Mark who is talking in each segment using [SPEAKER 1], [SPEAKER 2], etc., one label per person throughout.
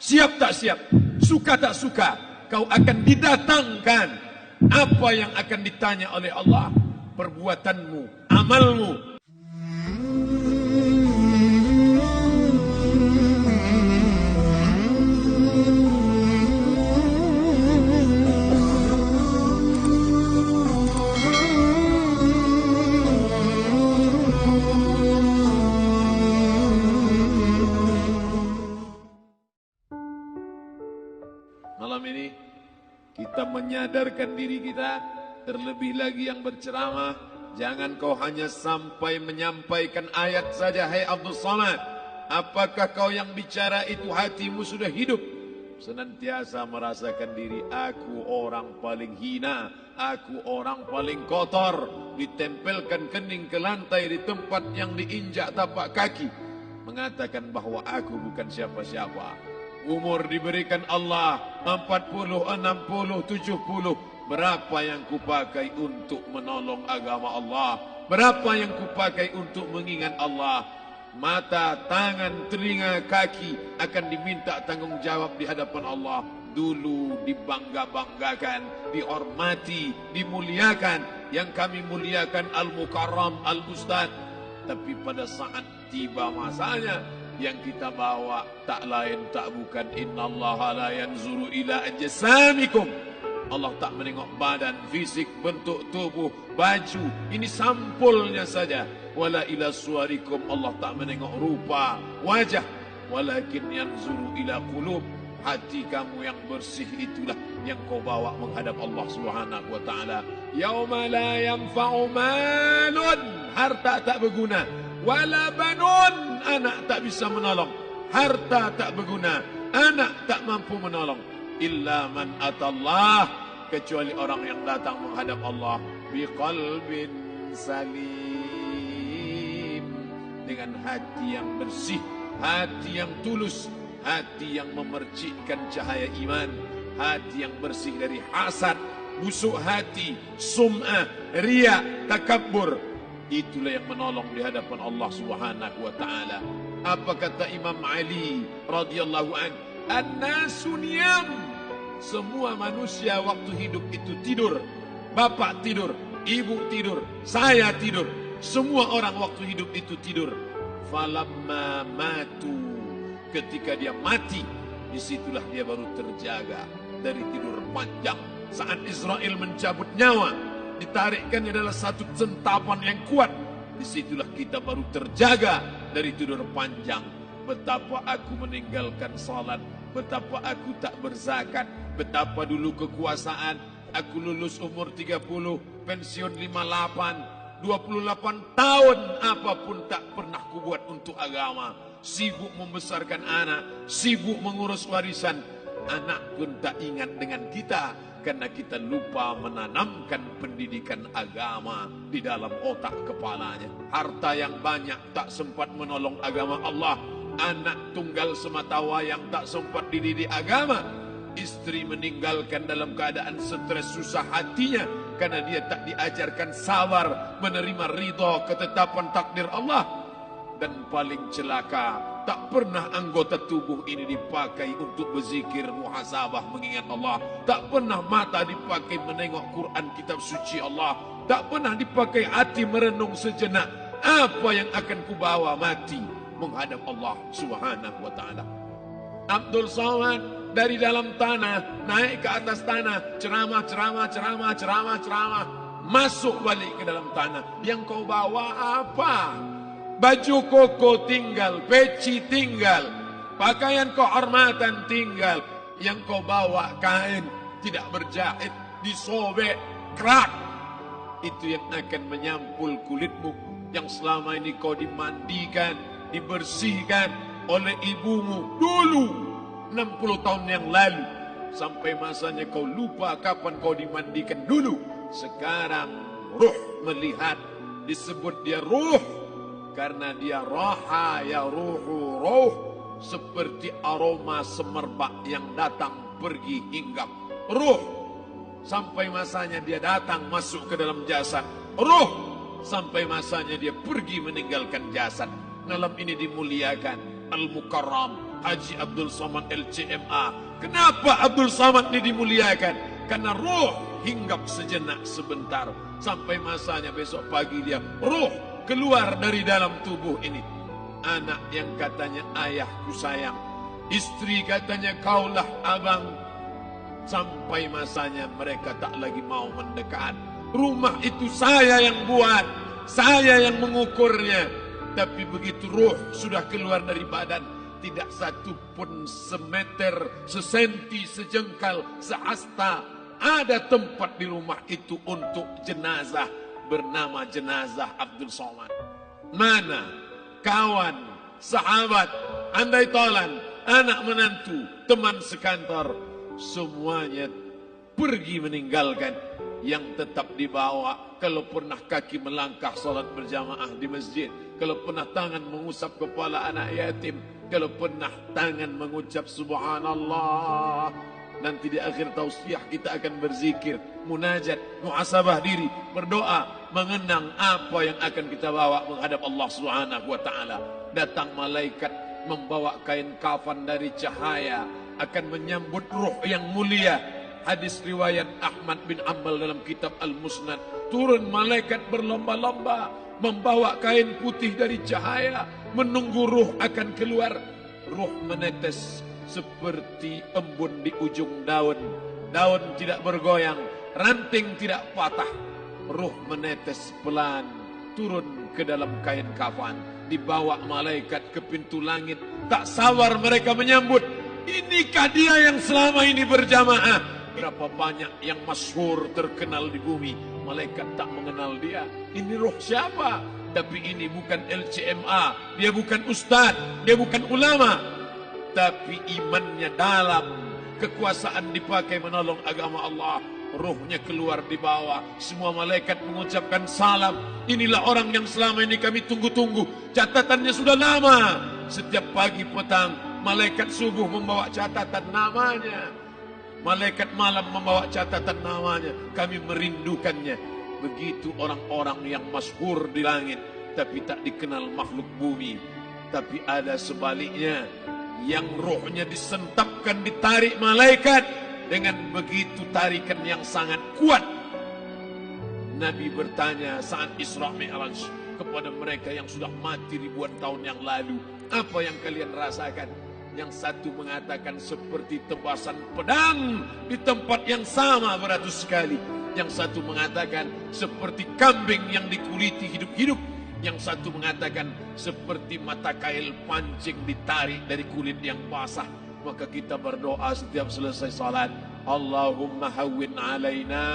[SPEAKER 1] Siap tak siap, suka tak suka, kau akan didatangkan. Apa yang akan ditanya oleh Allah? Perbuatanmu, amalmu. Malam ini kita menyadarkan diri kita, terlebih lagi yang berceramah, jangan kau hanya sampai menyampaikan ayat saja. Hai Abdul Somad, apakah kau yang bicara itu hatimu sudah hidup? Senantiasa merasakan diri, aku orang paling hina, aku orang paling kotor, ditempelkan kening ke lantai di tempat yang diinjak tapak kaki, mengatakan bahwa aku bukan siapa-siapa. Umur diberikan Allah 40, 60, 70. Berapa yang kupakai untuk menolong agama Allah? Berapa yang kupakai untuk mengingat Allah? Mata, tangan, telinga, kaki akan diminta tanggung jawab di hadapan Allah. Dulu dibangga-banggakan, dihormati, dimuliakan. Yang kami muliakan Al-Mukarram, Al-Ustadz. Tapi pada saat tiba masanya, yang kita bawa tak lain tak bukan innallaha la yanzuru ila ajsamikum. Allah tak menengok badan, fisik, bentuk tubuh, baju. Ini sampulnya saja. Wala ila suwarikum. Allah tak menengok rupa, wajah. Walakin yanzuru ila qulub. Hati kamu yang bersih itulah yang kau bawa menghadap Allah Subhanahu wa taala. Yauma la yanfa'u malun, harta tak berguna. Wala banun, anak tak bisa menolong. Harta tak berguna, anak tak mampu menolong. Illa man atallah, kecuali orang yang datang menghadap Allah biqalbin salim, dengan hati yang bersih, hati yang tulus, hati yang memercikkan cahaya iman, hati yang bersih dari hasad, busuk hati, sum'ah, riya, takabbur. Itulah yang menolong di hadapan Allah Subhanahu wa taala. Apa kata Imam Ali radhiyallahu an? An-nasu niyam. Semua manusia waktu hidup itu tidur. Bapak tidur, ibu tidur, saya tidur. Semua orang waktu hidup itu tidur. Falamma matu, ketika dia mati, disitulah dia baru terjaga dari tidur panjang. Saat Israel mencabut nyawa, ditarikkan adalah satu centapan yang kuat. Disitulah kita baru terjaga dari tidur panjang. Betapa aku meninggalkan salat, betapa aku tak berzakat, betapa dulu kekuasaan. Aku lulus umur 30, pensiun 58, 28 tahun apapun tak pernah kubuat untuk agama. Sibuk membesarkan anak, sibuk mengurus warisan. Anak pun tak ingat dengan kita, karena kita lupa menanamkan pendidikan agama di dalam otak kepalanya. Harta yang banyak tak sempat menolong agama Allah. Anak tunggal semata wayang tak sempat dididik agama. Istri meninggalkan dalam keadaan stres susah hatinya, karena dia tak diajarkan sabar menerima ridha ketetapan takdir Allah. Dan paling celaka, tak pernah anggota tubuh ini dipakai untuk berzikir, muhasabah, mengingat Allah. Tak pernah mata dipakai menengok Quran, kitab suci Allah. Tak pernah dipakai hati merenung sejenak. Apa yang akan kubawa mati menghadap Allah Subhanahu wa ta'ala. Abdul Somad dari dalam tanah naik ke atas tanah, ceramah, masuk balik ke dalam tanah. Yang kau bawa apa? Baju koko tinggal, peci tinggal, pakaian kehormatan tinggal. Yang kau bawa kain tidak berjahit, disobek, kerak. Itu yang akan menyampul kulitmu, yang selama ini kau dimandikan, dibersihkan oleh ibumu dulu 60 tahun yang lalu. Sampai masanya kau lupa kapan kau dimandikan dulu. Sekarang ruh melihat, disebut dia ruh karena dia raha ya ruhu ruh, seperti aroma semerbak yang datang pergi hinggap. Ruh sampai masanya dia datang masuk ke dalam jasad. Ruh sampai masanya dia pergi meninggalkan jasad. Malam ini dimuliakan Al-Mukarram Haji Abdul Somad LCMA. Kenapa Abdul Somad ini dimuliakan? Karena roh hinggap sejenak sebentar. Sampai masanya besok pagi dia roh keluar dari dalam tubuh ini. Anak yang katanya ayahku sayang, istri katanya kaulah abang. Sampai masanya mereka tak lagi mau mendekat. Rumah itu saya yang buat, saya yang mengukurnya. Tapi begitu roh sudah keluar dari badan, tidak satu pun semeter, sesenti, sejengkal, sehasta ada tempat di rumah itu untuk jenazah bernama jenazah Abdul Somad. Mana kawan, sahabat, andai tolan, anak menantu, teman sekantor, semuanya pergi meninggalkan. Yang tetap dibawa, kalau pernah kaki melangkah salat berjamaah di masjid, kalau pernah tangan mengusap kepala anak yatim, kalau pernah tangan mengucap subhanallah. Nanti di akhir tausiah kita akan berzikir, munajat, muhasabah diri, berdoa, mengenang apa yang akan kita bawa menghadap Allah Subhanahu wa taala. Datang malaikat membawa kain kafan dari cahaya, akan menyambut ruh yang mulia. Hadis riwayat Ahmad bin Ambal dalam kitab Al-Musnad. Turun malaikat berlomba-lomba membawa kain putih dari cahaya, menunggu ruh akan keluar. Ruh menetes seperti embun di ujung daun. Daun tidak bergoyang, ranting tidak patah. Ruh menetes pelan, turun ke dalam kain kafan. Dibawa malaikat ke pintu langit. Tak sabar mereka menyambut. Inikah dia yang selama ini berjamaah? Berapa banyak yang masyhur terkenal di bumi, malaikat tak mengenal dia. Ini roh siapa? Tapi ini bukan LCMA, dia bukan ustaz, dia bukan ulama, tapi imannya dalam, kekuasaan dipakai menolong agama Allah. Rohnya keluar di bawah, semua malaikat mengucapkan salam. Inilah orang yang selama ini kami tunggu-tunggu. Catatannya sudah lama. Setiap pagi petang, malaikat subuh membawa catatan namanya, malaikat malam membawa catatan namanya. Kami merindukannya. Begitu orang-orang yang masyhur di langit, tapi tak dikenal makhluk bumi. Tapi ada sebaliknya, yang rohnya disentapkan, ditarik malaikat dengan begitu tarikan yang sangat kuat. Nabi bertanya saat Isra Mi'raj kepada mereka yang sudah mati ribuan tahun yang lalu, apa yang kalian rasakan? Yang satu mengatakan seperti tebasan pedang di tempat yang sama beratus kali. Yang satu mengatakan seperti kambing yang dikuliti hidup-hidup. Yang satu mengatakan seperti mata kail pancing ditarik dari kulit yang basah. Maka kita berdoa setiap selesai salat, Allahumma hawwin alaina,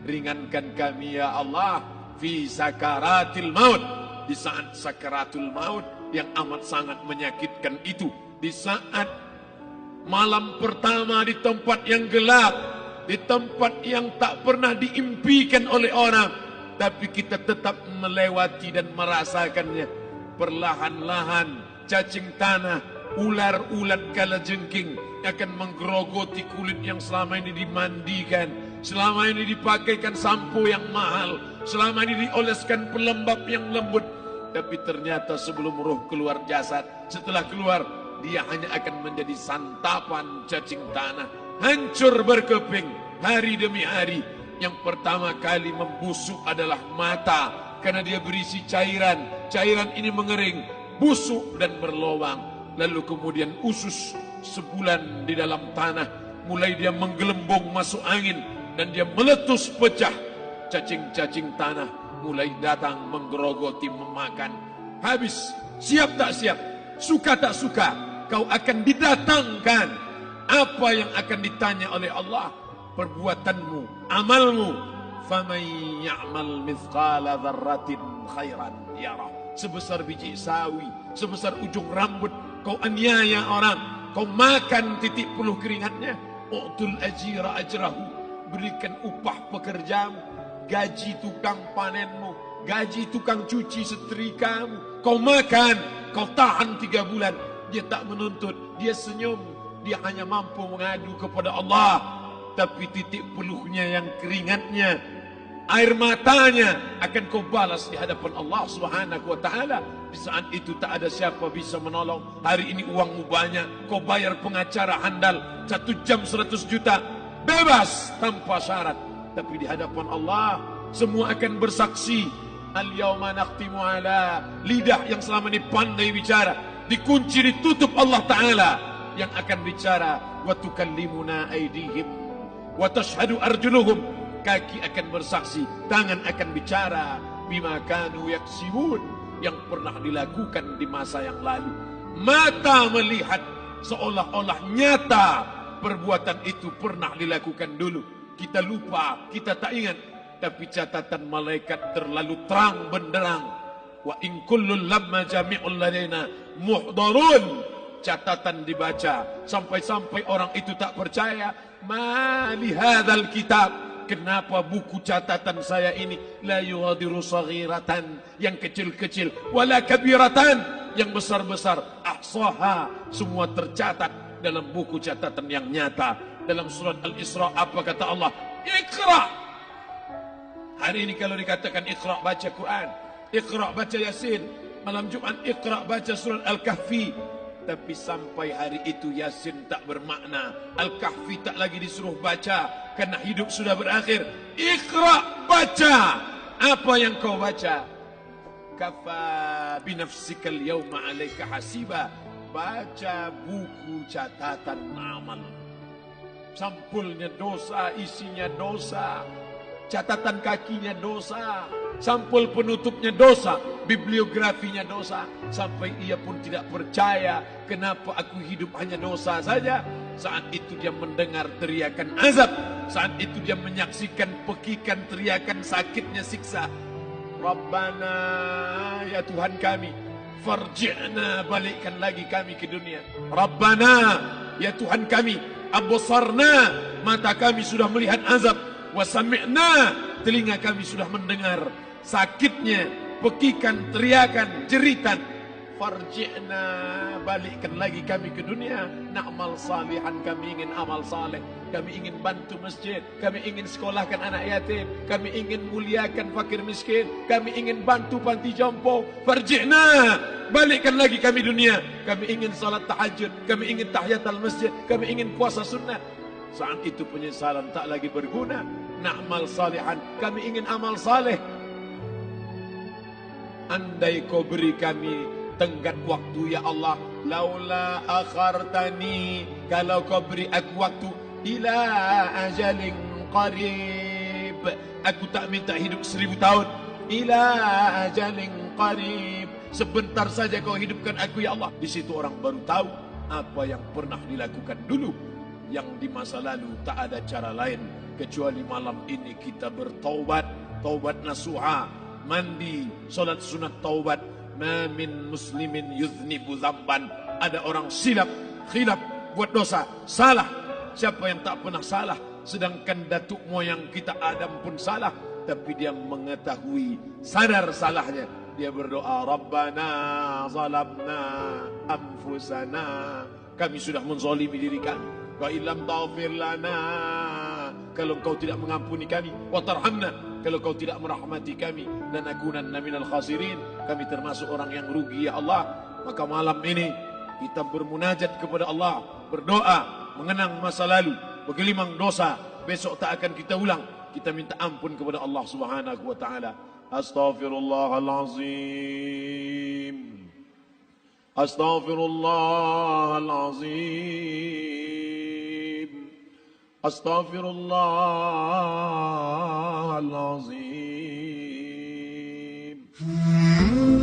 [SPEAKER 1] ringankan kami ya Allah, fi sakaratil maut, di saat sakaratul maut yang amat sangat menyakitkan itu. Di saat malam pertama di tempat yang gelap, di tempat yang tak pernah diimpikan oleh orang, tapi kita tetap melewati dan merasakannya. Perlahan-lahan cacing tanah, ular-ulat kalajengking akan menggerogoti kulit yang selama ini dimandikan, selama ini dipakaikan sampo yang mahal, selama ini dioleskan pelembab yang lembut. Tapi ternyata sebelum roh keluar jasad, setelah keluar, dia hanya akan menjadi santapan cacing tanah. Hancur berkeping hari demi hari. Yang pertama kali membusuk adalah mata, karena dia berisi cairan. Cairan ini mengering, busuk dan berlubang. Lalu kemudian usus sebulan di dalam tanah. Mulai dia menggelembung masuk angin, dan dia meletus pecah. Cacing-cacing tanah mulai datang menggerogoti, memakan. Habis, siap tak siap, suka tak suka, kau akan didatangkan. Apa yang akan ditanya oleh Allah? Perbuatanmu, amalmu. Faman ya'mal mithqala dzarratin khairan yarah. Sebesar biji sawi, sebesar ujung rambut, kau aniaya orang, kau makan titik peluh keringatnya. U'tul ajira ajrahu, berikan upah pekerjamu, gaji tukang panenmu, gaji tukang cuci setrikamu. Kau makan, kau tahan 3 bulan. Dia tak menuntut, dia senyum. Dia hanya mampu mengadu kepada Allah. Tapi titik peluhnya yang keringatnya, air matanya akan kau balas di hadapan Allah Subhanahu wa ta'ala. Di saat itu tak ada siapa bisa menolong. Hari ini uangmu banyak, kau bayar pengacara handal 1 jam 100 juta, bebas tanpa syarat. Tapi di hadapan Allah semua akan bersaksi. Al-yawma nakhtimu ala, lidah yang selama ini pandai bicara dikunci, ditutup Allah Ta'ala yang akan bicara. Wa tukallimuna aydihim wa tashhadu arjuluhum, kaki akan bersaksi, tangan akan bicara. Bima kanu yaksibun, yang pernah dilakukan di masa yang lalu. Mata melihat seolah-olah nyata perbuatan itu pernah dilakukan dulu. Kita lupa, kita tak ingat. Tapi catatan malaikat terlalu terang benderang. Wa in kullun lamma jami'un ladaina muhdarun. Catatan dibaca sampai-sampai orang itu tak percaya. Ma li hadzal kitab, kenapa buku catatan saya ini la yughadiru saghiratan, yang kecil-kecil, wala kabiratan, yang besar-besar, ahsaha, semua tercatat dalam buku catatan yang nyata. Dalam surat Al-Isra apa kata Allah? Iqra. Hari ini kalau dikatakan Iqra baca Quran, Iqra baca Yasin, malam Jumat Iqra baca surat Al-Kahfi. Tapi sampai hari itu Yasin tak bermakna, Al-Kahfi tak lagi disuruh baca karena hidup sudah berakhir. Iqra, baca. Apa yang kau baca? Kafa binafsikal yawma alaika hasiba. Baca buku catatan amal. Sampulnya dosa, isinya dosa. Catatan kakinya dosa, sampul penutupnya dosa, bibliografinya dosa. Sampai ia pun tidak percaya, kenapa aku hidup hanya dosa saja. Saat itu dia mendengar teriakan azab, saat itu dia menyaksikan pekikan teriakan sakitnya siksa. Rabbana, ya Tuhan kami, farji'na, balikkan lagi kami ke dunia. Rabbana, ya Tuhan kami, absarna, mata kami sudah melihat azab. Wasami'na, telinga kami sudah mendengar sakitnya, pekikan, teriakan, jeritan. Farji'na, balikkan lagi kami ke dunia. Na'mal salihan, kami ingin amal saleh. Kami ingin bantu masjid, kami ingin sekolahkan anak yatim, kami ingin muliakan fakir miskin, kami ingin bantu panti jompo. Farji'na, balikkan lagi kami dunia. Kami ingin salat tahajud, kami ingin tahiyatul masjid, kami ingin puasa sunnah. Saat itu penyesalan tak lagi berguna. Na'mal salihan, kami ingin amal saleh. Andai kau beri kami tenggat waktu ya Allah, laula akhartani, kalau kau beri aku waktu, ila ajalin qarib, aku tak minta hidup 1000 tahun. Ila ajalin qarib, sebentar saja kau hidupkan aku ya Allah. Di situ orang baru tahu apa yang pernah dilakukan dulu, yang di masa lalu. Tak ada cara lain kecuali malam ini kita bertaubat, taubat nasuha, mandi, solat sunat taubat. Ma min muslimin yuznibu zamban, ada orang silap, khilaf, buat dosa, salah. Siapa yang tak pernah salah? Sedangkan datuk moyang kita Adam pun salah, tapi dia mengetahui, sadar salahnya. Dia berdoa, Rabbana zalamna anfusana, kami sudah menzalimi diri kami. Wa illam taghfir lana, kalau kau tidak mengampuni kami, wa tarhamna, kalau kau tidak merahmati kami, dan lanakunanna minal khasirin, kami termasuk orang yang rugi ya Allah. Maka malam ini kita bermunajat kepada Allah, berdoa, mengenang masa lalu, bergelimang dosa, besok tak akan kita ulang. Kita minta ampun kepada Allah Subhanahu wa taala. Astaghfirullahalazim. Astaghfirullahalazim. Astaghfirullahalazim.